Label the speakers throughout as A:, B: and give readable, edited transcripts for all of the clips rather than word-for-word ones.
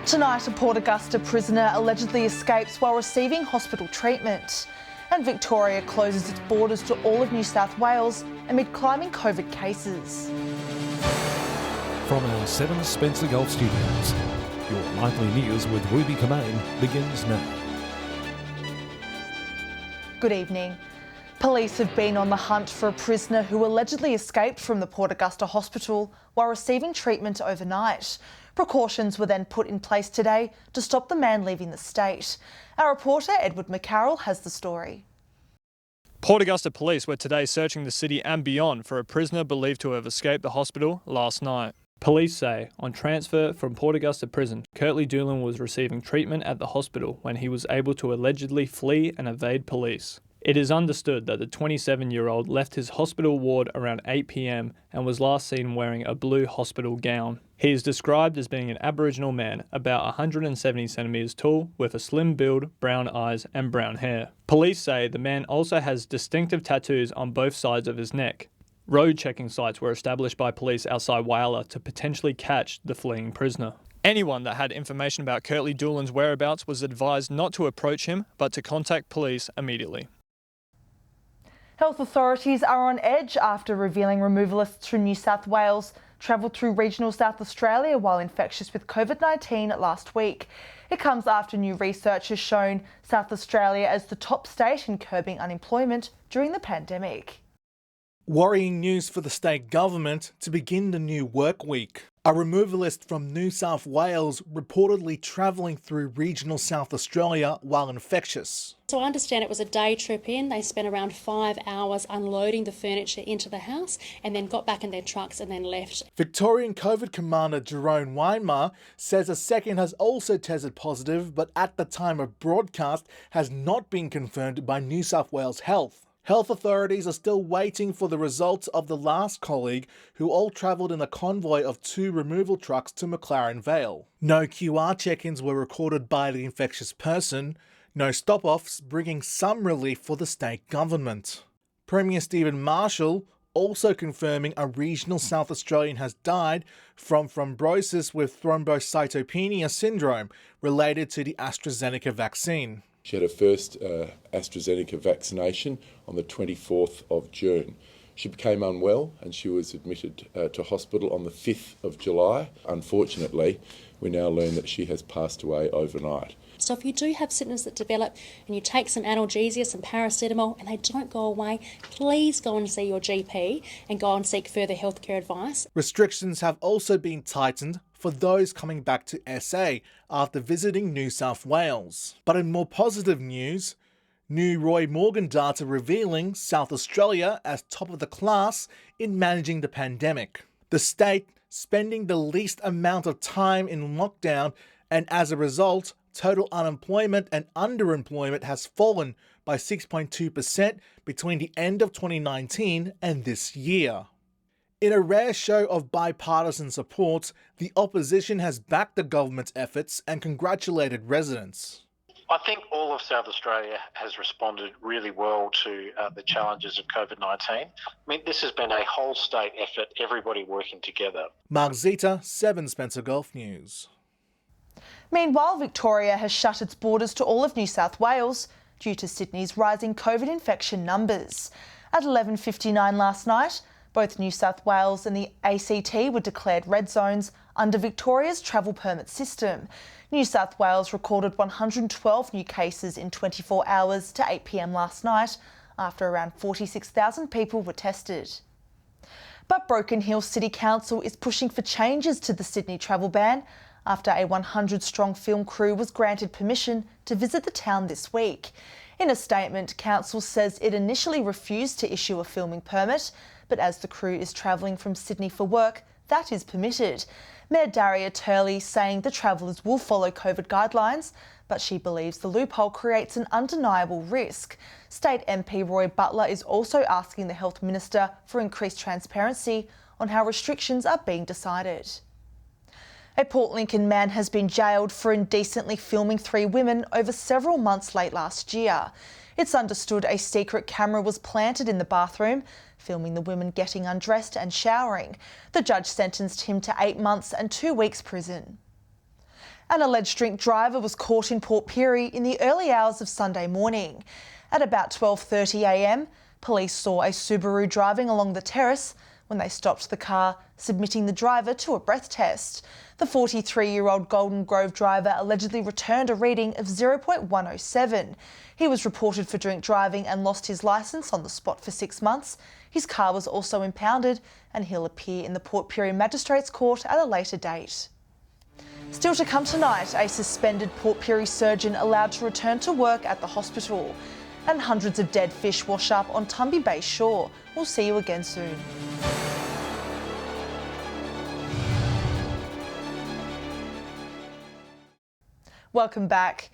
A: Tonight, a Port Augusta prisoner allegedly escapes while receiving hospital treatment. And Victoria closes its borders to all of New South Wales amid climbing COVID cases.
B: From our 7 Spencer Golf Studios, your nightly news with Ruby Kamain begins now.
A: Good evening. Police have been on the hunt for a prisoner who allegedly escaped from the Port Augusta hospital while receiving treatment overnight. Precautions were then put in place today to stop the man leaving the state. Our reporter Edward McCarroll has the story.
C: Port Augusta police were today searching the city and beyond for a prisoner believed to have escaped the hospital last night. Police say on transfer from Port Augusta prison, Curtly Doolan was receiving treatment at the hospital when he was able to allegedly flee and evade police. It is understood that the 27-year-old left his hospital ward around 8 p.m. and was last seen wearing a blue hospital gown. He is described as being an Aboriginal man, about 170 centimetres tall, with a slim build, brown eyes and brown hair. Police say the man also has distinctive tattoos on both sides of his neck. Road checking sites were established by police outside Whyalla to potentially catch the fleeing prisoner. Anyone that had information about Curtly Doolan's whereabouts was advised not to approach him, but to contact police immediately.
A: Health authorities are on edge after revealing removalists from New South Wales travelled through regional South Australia while infectious with COVID-19 last week. It comes after new research has shown South Australia as the top state in curbing unemployment during the pandemic.
D: Worrying news for the state government to begin the new work week. A removalist from New South Wales reportedly travelling through regional South Australia while infectious.
E: So I understand it was a day trip in. They spent around 5 hours unloading the furniture into the house and then got back in their trucks and then left.
D: Victorian COVID Commander Jerome Weinmar says a second has also tested positive, but at the time of broadcast has not been confirmed by New South Wales Health. Health authorities are still waiting for the results of the last colleague who all travelled in a convoy of 2 removal trucks to McLaren Vale. No QR check-ins were recorded by the infectious person, no stop-offs, bringing some relief for the state government. Premier Stephen Marshall also confirming a regional South Australian has died from thrombosis with thrombocytopenia syndrome related to the AstraZeneca vaccine.
F: She had her first AstraZeneca vaccination on the 24th of June. She became unwell and she was admitted to hospital on the 5th of July. Unfortunately, we now learn that she has passed away overnight.
E: So if you do have symptoms that develop and you take some analgesia, some paracetamol, and they don't go away, please go and see your GP and go and seek further healthcare advice.
D: Restrictions have also been tightened for those coming back to SA after visiting New South Wales. But in more positive news, new Roy Morgan data revealing South Australia as top of the class in managing the pandemic. The state spending the least amount of time in lockdown, and as a result, total unemployment and underemployment has fallen by 6.2% between the end of 2019 and this year. In a rare show of bipartisan support, the opposition has backed the government's efforts and congratulated residents.
G: I think all of South Australia has responded really well to the challenges of COVID-19. I mean, this has been a whole state effort, everybody working together.
D: Mark Zita, 7 Spencer Golf News.
A: Meanwhile, Victoria has shut its borders to all of New South Wales due to Sydney's rising COVID infection numbers. At 11:59 last night, both New South Wales and the ACT were declared red zones under Victoria's travel permit system. New South Wales recorded 112 new cases in 24 hours to 8 p.m. last night, after around 46,000 people were tested. But Broken Hill City Council is pushing for changes to the Sydney travel ban after a 100-strong film crew was granted permission to visit the town this week. In a statement, Council says it initially refused to issue a filming permit, but as the crew is travelling from Sydney for work, that is permitted. Mayor Daria Turley saying the travellers will follow COVID guidelines, but she believes the loophole creates an undeniable risk. State MP Roy Butler is also asking the Health Minister for increased transparency on how restrictions are being decided. A Port Lincoln man has been jailed for indecently filming 3 women over several months late last year. It's understood a secret camera was planted in the bathroom, filming the women getting undressed and showering. The judge sentenced him to 8 months and 2 weeks prison. An alleged drink driver was caught in Port Pirie in the early hours of Sunday morning. At about 12:30 a.m, police saw a Subaru driving along the terrace when they stopped the car, submitting the driver to a breath test. The 43-year-old Golden Grove driver allegedly returned a reading of 0.107. He was reported for drink driving and lost his licence on the spot for 6 months. His car was also impounded and he'll appear in the Port Pirie Magistrates Court at a later date. Still to come tonight, a suspended Port Pirie surgeon allowed to return to work at the hospital. And hundreds of dead fish wash up on Tumby Bay shore. We'll see you again soon. Welcome back.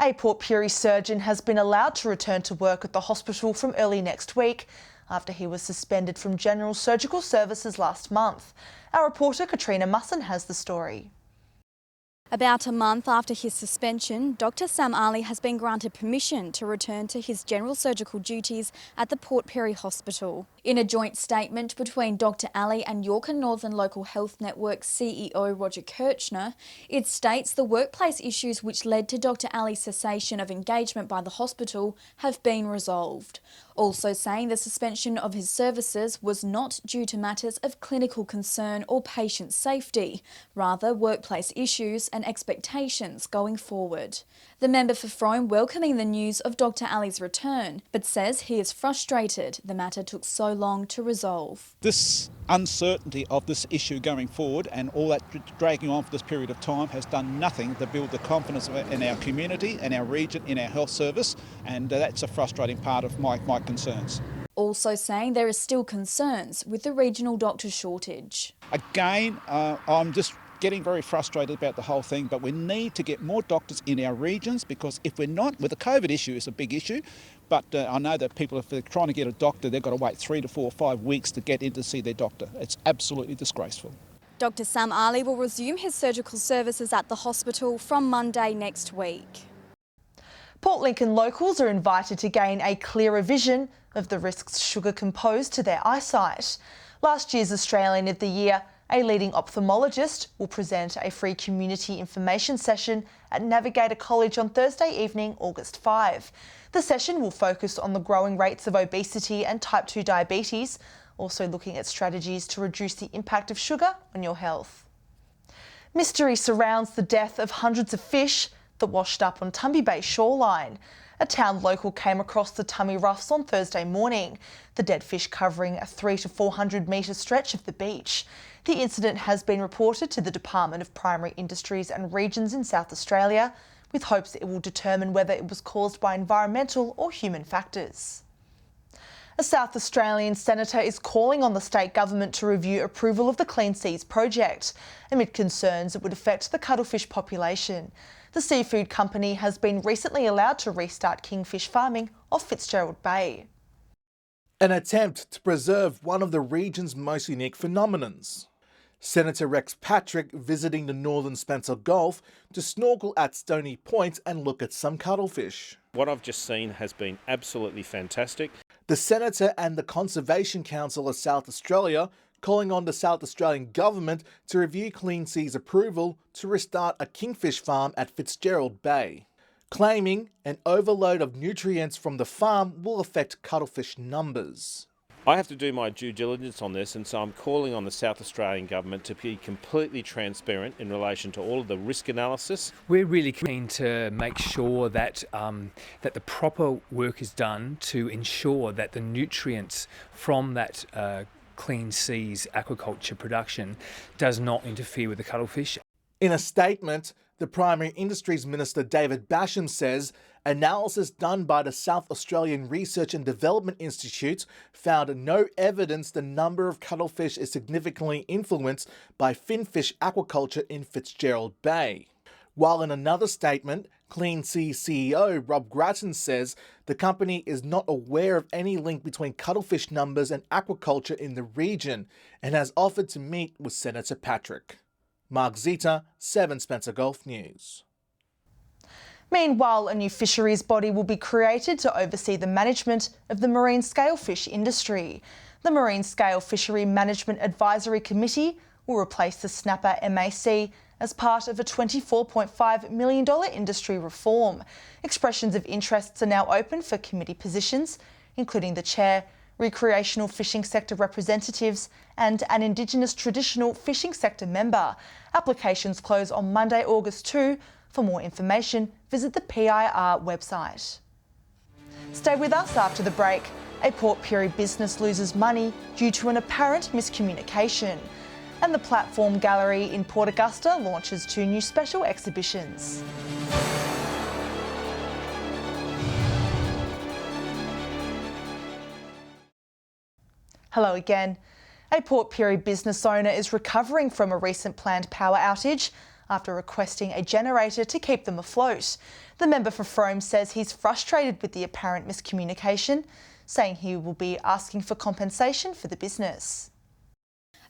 A: A Port Pirie surgeon has been allowed to return to work at the hospital from early next week after he was suspended from general surgical services last month. Our reporter Katrina Musson has the story.
H: About a month after his suspension, Dr Sam Ali has been granted permission to return to his general surgical duties at the Port Pirie Hospital. In a joint statement between Dr Ali and York and Northern Local Health Network CEO Roger Kirchner, it states the workplace issues which led to Dr Ali's cessation of engagement by the hospital have been resolved. Also saying the suspension of his services was not due to matters of clinical concern or patient safety, rather workplace issues and expectations going forward. The member for Frome welcoming the news of Dr Ali's return, but says he is frustrated the matter took so long to resolve.
I: This uncertainty of this issue going forward and all that dragging on for this period of time has done nothing to build the confidence in our community, in our region, in our health service, and that's a frustrating part of my concerns.
H: Also saying there are still concerns with the regional doctor shortage.
I: Again, I'm just getting very frustrated about the whole thing, but we need to get more doctors in our regions, because if we're not, with the COVID issue is a big issue, but I know that people, if they're trying to get a doctor, they've got to wait 3 to 4 or 5 weeks to get in to see their doctor. It's absolutely disgraceful.
H: Dr Sam Ali will resume his surgical services at the hospital from Monday next week.
A: Port Lincoln locals are invited to gain a clearer vision of the risks sugar can pose to their eyesight. Last year's Australian of the Year, a leading ophthalmologist, will present a free community information session at Navigator College on Thursday evening, August 5. The session will focus on the growing rates of obesity and type 2 diabetes, also looking at strategies to reduce the impact of sugar on your health. Mystery surrounds the death of hundreds of fish that washed up on Tumby Bay shoreline. A town local came across the tummy roughs on Thursday morning, the dead fish covering a 300 to 400 metre stretch of the beach. The incident has been reported to the Department of Primary Industries and Regions in South Australia, with hopes it will determine whether it was caused by environmental or human factors. A South Australian senator is calling on the state government to review approval of the Clean Seas project, amid concerns it would affect the cuttlefish population. The seafood company has been recently allowed to restart kingfish farming off Fitzgerald Bay.
D: An attempt to preserve one of the region's most unique phenomenons. Senator Rex Patrick visiting the northern Spencer Gulf to snorkel at Stony Point and look at some cuttlefish.
J: What I've just seen has been absolutely fantastic.
D: The Senator and the Conservation Council of South Australia calling on the South Australian Government to review Clean Seas approval to restart a kingfish farm at Fitzgerald Bay, claiming an overload of nutrients from the farm will affect cuttlefish numbers.
J: I have to do my due diligence on this, and so I'm calling on the South Australian Government to be completely transparent in relation to all of the risk analysis.
K: We're really keen to make sure that that the proper work is done to ensure that the nutrients from that Clean Seas aquaculture production does not interfere with the cuttlefish.
D: In a statement, the Primary Industries Minister David Basham says analysis done by the South Australian Research and Development Institute found no evidence the number of cuttlefish is significantly influenced by finfish aquaculture in Fitzgerald Bay. While in another statement, Clean Seas CEO Rob Grattan says the company is not aware of any link between cuttlefish numbers and aquaculture in the region and has offered to meet with Senator Patrick. Mark Zita, 7 Spencer Gulf News.
A: Meanwhile, a new fisheries body will be created to oversee the management of the marine scalefish industry. The Marine Scale Fishery Management Advisory Committee will replace the Snapper MAC as part of a $24.5 million industry reform. Expressions of interests are now open for committee positions, including the chair, recreational fishing sector representatives and an Indigenous traditional fishing sector member. Applications close on Monday, August 2. For more information, visit the PIR website. Stay with us after the break. A Port Pirie business loses money due to an apparent miscommunication. And the Platform Gallery in Port Augusta launches 2 new special exhibitions. Hello again. A Port Pirie business owner is recovering from a recent planned power outage after requesting a generator to keep them afloat. The member for Frome says he's frustrated with the apparent miscommunication, saying he will be asking for compensation for the business.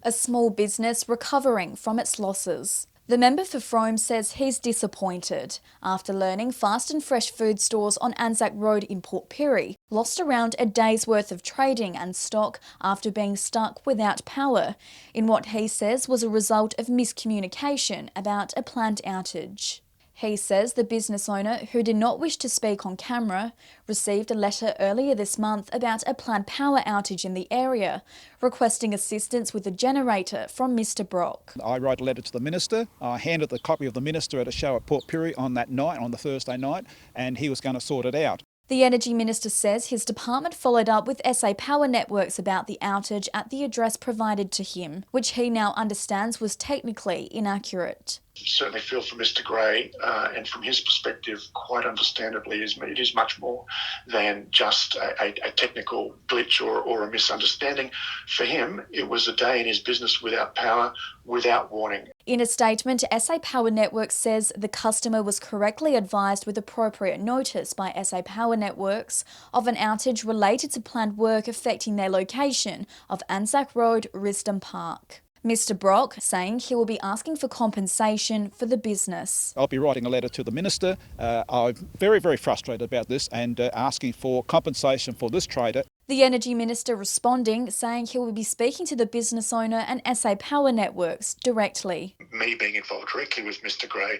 H: A small business recovering from its losses. The member for Frome says he's disappointed after learning Fast and Fresh food stores on Anzac Road in Port Pirie lost around a day's worth of trading and stock after being stuck without power, in what he says was a result of miscommunication about a planned outage. He says the business owner, who did not wish to speak on camera, received a letter earlier this month about a planned power outage in the area, requesting assistance with a generator from Mr Brock.
I: I wrote a letter to the Minister. I handed the copy of the Minister at a show at Port Pirie on that night, on the Thursday night, and he was going to sort it out.
H: The Energy Minister says his department followed up with SA Power Networks about the outage at the address provided to him, which he now understands was technically inaccurate.
L: Certainly feel for Mr Gray, and from his perspective, quite understandably, it is much more than just a technical glitch or a misunderstanding. For him, it was a day in his business without power, without warning.
H: In a statement, SA Power Networks says the customer was correctly advised with appropriate notice by SA Power Networks of an outage related to planned work affecting their location of Anzac Road, Risdon Park. Mr Brock saying he will be asking for compensation for the business.
I: I'll be writing a letter to the Minister. I'm very, very frustrated about this and asking for compensation for this trader.
H: The Energy Minister responding, saying he will be speaking to the business owner and SA Power Networks directly.
L: Me being involved directly with Mr Gray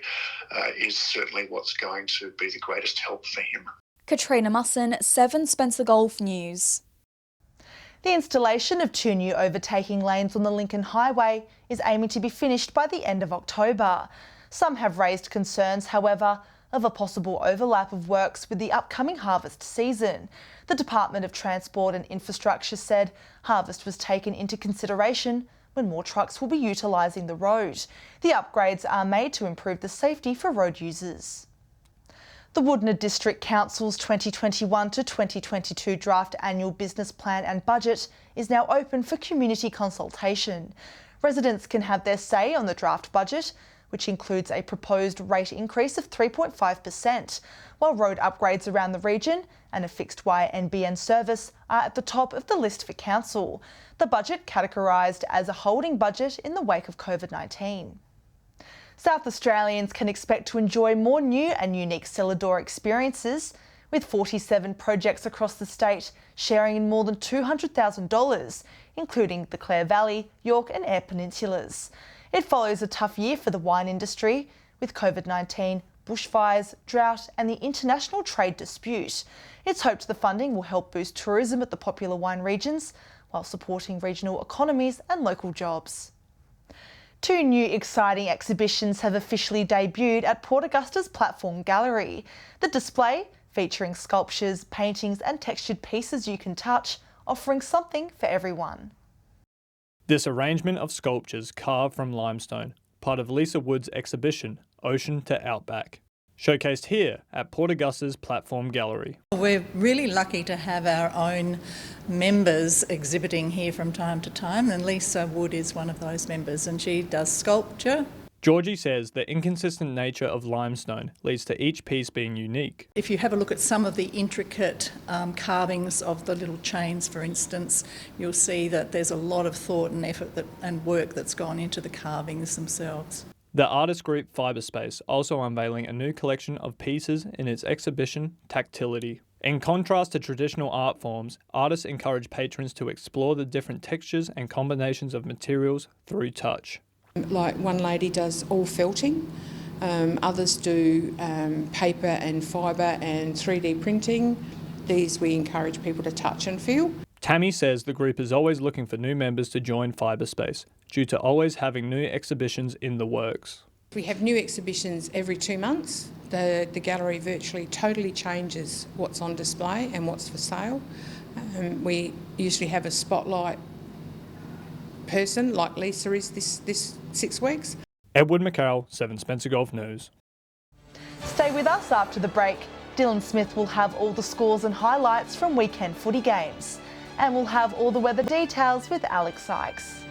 L: is certainly what's going to be the greatest help for him.
H: Katrina Musson, 7 Spencer Golf News.
A: The installation of 2 new overtaking lanes on the Lincoln Highway is aiming to be finished by the end of October. Some have raised concerns, however, of a possible overlap of works with the upcoming harvest season. The Department of Transport and Infrastructure said harvest was taken into consideration when more trucks will be utilising the road. The upgrades are made to improve the safety for road users. The Woodnor District Council's 2021 to 2022 draft annual business plan and budget is now open for community consultation. Residents can have their say on the draft budget, which includes a proposed rate increase of 3.5%, while road upgrades around the region and a fixed wire NBN service are at the top of the list for council. The budget categorised as a holding budget in the wake of COVID-19. South Australians can expect to enjoy more new and unique cellar door experiences, with 47 projects across the state sharing in more than $200,000, including the Clare Valley, York and Eyre Peninsulas. It follows a tough year for the wine industry, with COVID-19, bushfires, drought and the international trade dispute. It's hoped the funding will help boost tourism at the popular wine regions, while supporting regional economies and local jobs. 2 new exciting exhibitions have officially debuted at Port Augusta's Platform Gallery. The display, featuring sculptures, paintings and textured pieces you can touch, offering something for everyone.
C: This arrangement of sculptures carved from limestone, part of Lisa Wood's exhibition, Ocean to Outback, showcased here at Port Augusta's Platform Gallery.
M: We're really lucky to have our own members exhibiting here from time to time, and Lisa Wood is one of those members, and she does sculpture.
C: Georgie says the inconsistent nature of limestone leads to each piece being unique.
M: If you have a look at some of the intricate carvings of the little chains, for instance, you'll see that there's a lot of thought and effort and work that's gone into the carvings themselves.
C: The artist group Fiberspace also unveiling a new collection of pieces in its exhibition, Tactility. In contrast to traditional art forms, artists encourage patrons to explore the different textures and combinations of materials through touch.
N: Like one lady does all felting, others do paper and fibre and 3D printing. These we encourage people to touch and feel.
C: Tammy says the group is always looking for new members to join Fiberspace due to always having new exhibitions in the works.
N: We have new exhibitions every 2 months. The gallery virtually totally changes what's on display and what's for sale. We usually have a spotlight person like Lisa is this 6 weeks.
C: Edward McCarroll, 7 Spencer Golf News.
A: Stay with us after the break. Dylan Smith will have all the scores and highlights from weekend footy games. And we'll have all the weather details with Alex Sykes.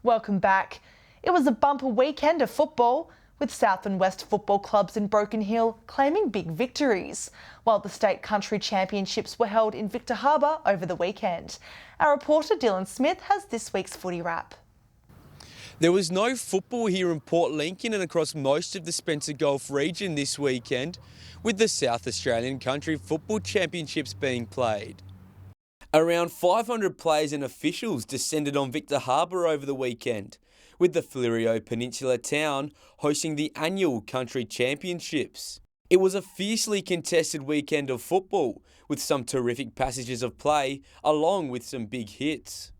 A: Welcome back. It was a bumper weekend of football, with South and West football clubs in Broken Hill claiming big victories, while the State Country Championships were held in Victor Harbour over the weekend. Our reporter Dylan Smith has this week's footy wrap.
O: There was no football here in Port Lincoln and across most of the Spencer Gulf region this weekend, with the South Australian Country Football Championships being played. Around 500 players and officials descended on Victor Harbour over the weekend, with the Flirio Peninsula town hosting the annual Country Championships. It was a fiercely contested weekend of football, with some terrific passages of play, along with some big hits.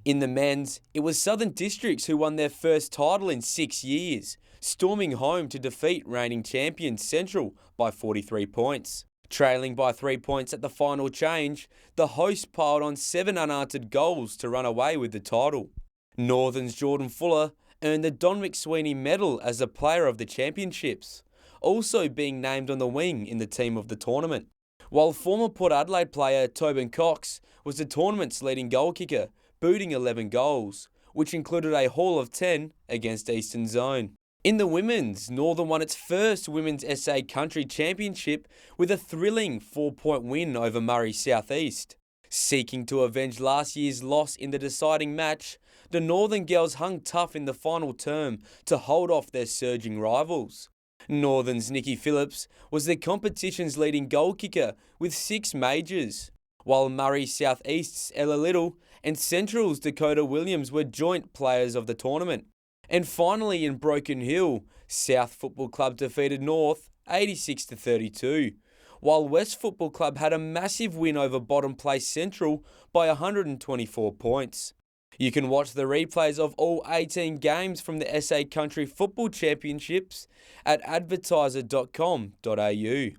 O: In the men's, it was Southern Districts who won their first title in 6 years, storming home to defeat reigning champions Central by 43 points. Trailing by 3 points at the final change, the hosts piled on 7 unanswered goals to run away with the title. Northern's Jordan Fuller earned the Don McSweeney Medal as the player of the championships, also being named on the wing in the team of the tournament. While former Port Adelaide player Tobin Cox was the tournament's leading goal kicker, booting 11 goals, which included a haul of 10 against Eastern Zone. In the women's, Northern won its first Women's SA Country Championship with a thrilling 4-point win over Murray South East. Seeking to avenge last year's loss in the deciding match, the Northern girls hung tough in the final term to hold off their surging rivals. Northern's Nikki Phillips was the competition's leading goal kicker with 6 majors, while Murray South East's Ella Little and Central's Dakota Williams were joint players of the tournament. And finally in Broken Hill, South Football Club defeated North 86-32, while West Football Club had a massive win over bottom place Central by 124 points. You can watch the replays of all 18 games from the SA Country Football Championships at advertiser.com.au.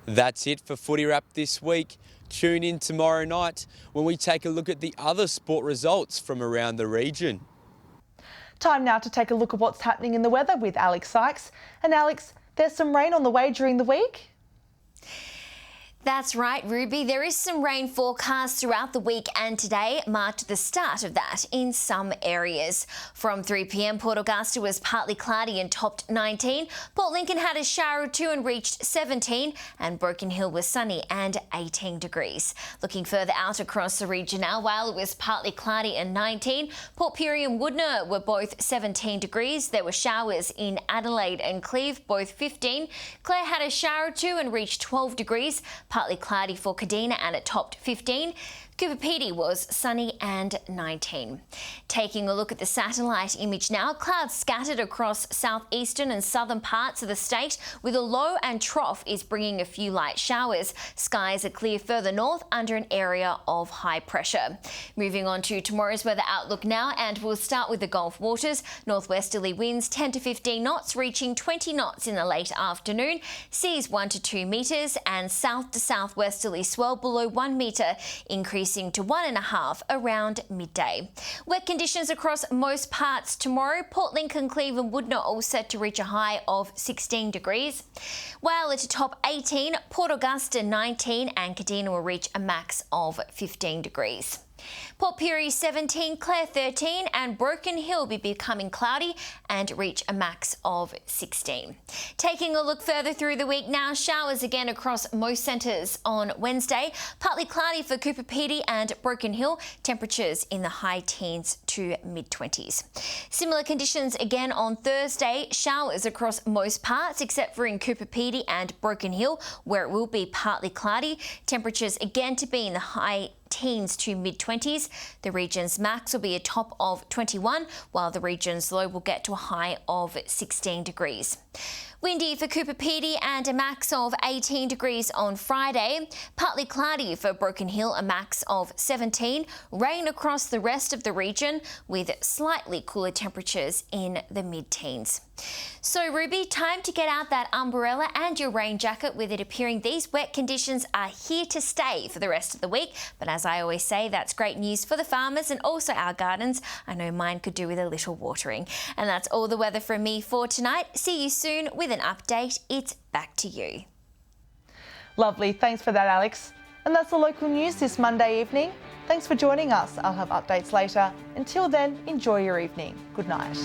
O: That's it for Footy Wrap this week. Tune in tomorrow night when we take a look at the other sport results from around the region.
A: Time now to take a look at what's happening in the weather with Alex Sykes. And Alex, there's some rain on the way during the week?
P: That's right, Ruby. There is some rain forecast throughout the week, and today marked the start of that in some areas. From 3 p.m, Port Augusta was partly cloudy and topped 19. Port Lincoln had a shower or two and reached 17, and Broken Hill was sunny and 18 degrees. Looking further out across the region now, while it was partly cloudy and 19, Port Pirie and Woodner were both 17 degrees. There were showers in Adelaide and Cleve, both 15. Clare had a shower or two and reached 12 degrees. Partly cloudy for Kadina and it topped 15. Cooper Pedy was sunny and 19. Taking a look at the satellite image now, clouds scattered across southeastern and southern parts of the state, with a low and trough is bringing a few light showers. Skies are clear further north under an area of high pressure. Moving on to tomorrow's weather outlook now, and we'll start with the Gulf waters. Northwesterly winds 10 to 15 knots, reaching 20 knots in the late afternoon. Seas 1 to 2 metres, and south to southwesterly swell below 1 metre, increasing to 1.5 around midday. Wet conditions across most parts tomorrow. Port Lincoln, Cleve and Woodner all set to reach a high of 16 degrees. While at a top 18, Port Augusta 19 and Kadina will reach a max of 15 degrees. Port Pirie 17, Clare 13 and Broken Hill be becoming cloudy and reach a max of 16. Taking a look further through the week now, showers again across most centres on Wednesday. Partly cloudy for Cooper Pedy and Broken Hill, temperatures in the high teens to mid-20s. Similar conditions again on Thursday, showers across most parts except for in Cooper Pedy and Broken Hill where it will be partly cloudy. Temperatures again to be in the high teens to mid-20s. The region's max will be a top of 21, while the region's low will get to a high of 16 degrees. Windy for Cooper Pedy and a max of 18 degrees on Friday. Partly cloudy for Broken Hill, a max of 17. Rain across the rest of the region with slightly cooler temperatures in the mid-teens. So Ruby, time to get out that umbrella and your rain jacket, with it appearing these wet conditions are here to stay for the rest of the week. But as I always say, that's great news for the farmers and also our gardens. I know mine could do with a little watering. And that's all the weather from me for tonight. See you soon with an update. It's back to you.
A: Lovely, thanks for that, Alex. And that's the local news this Monday evening. Thanks for joining us. I'll have updates later. Until then, enjoy your evening. Good night.